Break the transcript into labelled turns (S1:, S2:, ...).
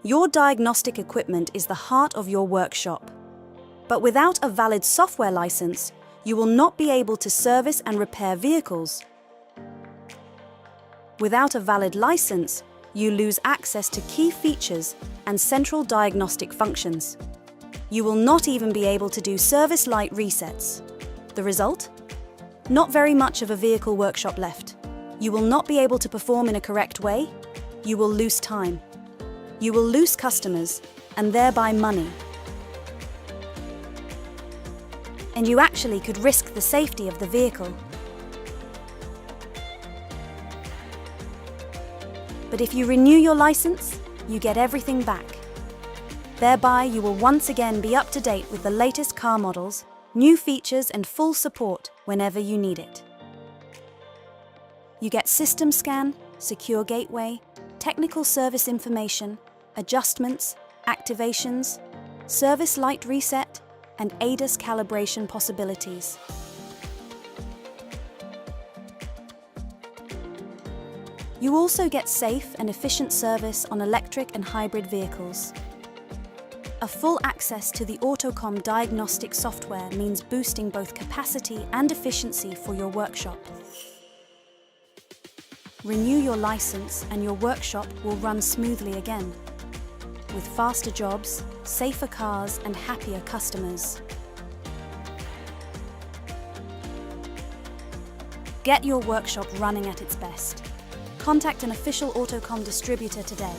S1: Your diagnostic equipment is the heart of your workshop. But without a valid software license, you will not be able to service and repair vehicles. Without a valid license, you lose access to key features and central diagnostic functions. You will not even be able to do service light resets. The result? Not very much of a vehicle workshop left. You will not be able to perform in a correct way. You will lose time. You will lose customers, and thereby money. And you actually could risk the safety of the vehicle. But if you renew your license, you get everything back. Thereby, you will once again be up to date with the latest car models, new features and full support whenever you need it. You get system scan, secure gateway, technical service information, adjustments, activations, service light reset, and ADAS calibration possibilities. You also get safe and efficient service on electric and hybrid vehicles. A full access to the Autocom diagnostic software means boosting both capacity and efficiency for your workshop. Renew your license and your workshop will run smoothly again, with faster jobs, safer cars and happier customers. Get your workshop running at its best. Contact an official Autocom distributor today.